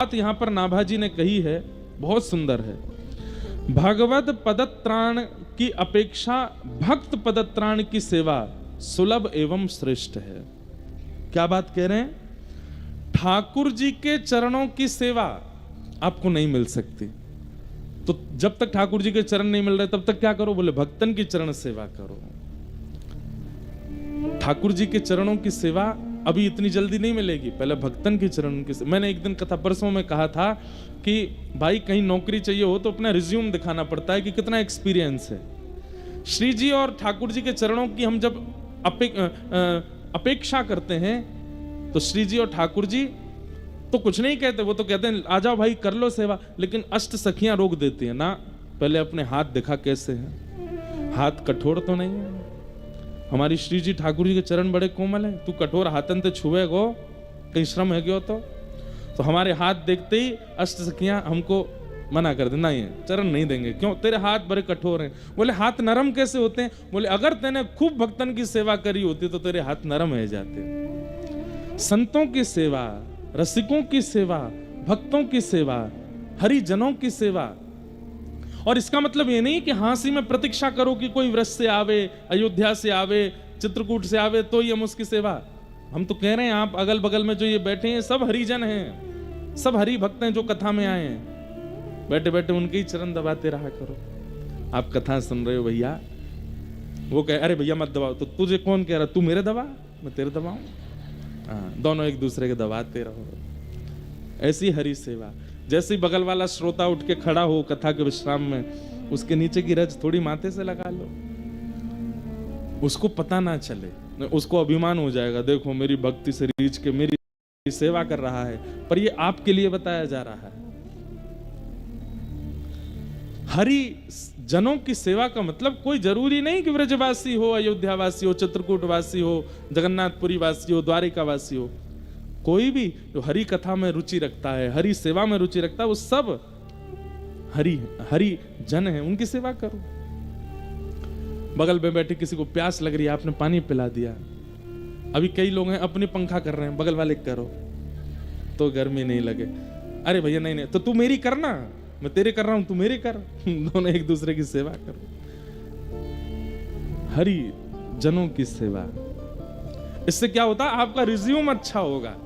बात यहां पर नाभाजी ने कही है, बहुत सुंदर है। भगवत पदत्राण की अपेक्षा भक्त पदत्राण की सेवा सुलभ एवं श्रेष्ठ है। क्या बात कह रहे हैं? ठाकुर जी के चरणों की सेवा आपको नहीं मिल सकती, तो जब तक ठाकुर जी के चरण नहीं मिल रहे तब तक क्या करो? बोले भक्तन की चरण सेवा करो। ठाकुर जी के चरणों की सेवा अभी इतनी जल्दी नहीं मिलेगी, पहले भक्तन के चरण की। मैंने एक दिन कथा परसों में कहा था कि भाई कहीं नौकरी चाहिए हो तो अपना रिज्यूम दिखाना पड़ता है कि कितना एक्सपीरियंस है। श्री जी और ठाकुर जी के चरणों की हम जब अपेक्षा करते हैं तो श्री जी और ठाकुर जी तो कुछ नहीं कहते, वो तो कहते हैं आ जाओ भाई कर लो सेवा, लेकिन अष्ट सखियां रोक देती हैं ना, पहले अपने हाथ दिखा कैसे हैं, हाथ कठोर तो नहीं है। हमारी श्री जी ठाकुर जी के चरण बड़े कोमल हैं, तू कठोर हाथन ते छुए गो कहीं श्रम है क्यों? तो हमारे हाथ देखते ही अष्ट सखियां हमको मना कर देना, ये चरण नहीं देंगे, क्यों? तेरे हाथ बड़े कठोर हैं। बोले हाथ नरम कैसे होते हैं? बोले अगर तूने खूब भक्तन की सेवा करी होती तो तेरे हाथ नरम हो जाते। संतों की सेवा, रसिकों की सेवा, भक्तों की सेवा, हरिजनों की सेवा। और इसका मतलब ये नहीं कि हाँसी में प्रतीक्षा करो कि कोई व्रज से आवे, अयोध्या से आवे, चित्रकूट से आवे तो ही हम उसकी सेवा। हम तो कह रहे हैं आप अगल बगल में जो ये बैठे हैं सब हरिजन हैं, सब हरि भक्त हैं जो कथा में आए हैं। बैठे बैठे उनके ही चरण दबाते रहा करो। आप कथा सुन रहे हो भैया, वो कहे अरे भैया मत दबाओ, तो तुझे कौन कह रहा तू मेरे दबा मैं तेरे दबाऊं? हाँ, दोनों एक दूसरे के दबाते रहो। ऐसी हरि सेवा। जैसे ही बगल वाला श्रोता उठ के खड़ा हो कथा के विश्राम में, उसके नीचे की रज थोड़ी माथे से लगा लो, उसको पता ना चले, उसको अभिमान हो जाएगा, देखो मेरी भक्ति से रीच के मेरी सेवा कर रहा है, पर ये आपके लिए बताया जा रहा है। हरि जनों की सेवा का मतलब कोई जरूरी नहीं कि व्रजवासी हो, अयोध्यावासी हो, चित्रकूटवासी हो, जगन्नाथपुरी वासी हो, द्वारिका वासी हो, कोई भी जो हरि कथा में रुचि रखता है, हरि सेवा में रुचि रखता है, वो सब हरि जन है, उनकी सेवा करो। बगल में बैठे किसी को प्यास लग रही है, आपने पानी पिला दिया। अभी कई लोग हैं अपने पंखा कर रहे हैं, बगल वाले करो तो गर्मी नहीं लगे। अरे भैया नहीं तो तू मेरी करना, मैं तेरे कर रहा हूं, तू मेरे कर। दोनों एक दूसरे की सेवा करो। हरि जनों की सेवा, इससे क्या होता है? आपका रिज्यूम अच्छा होगा।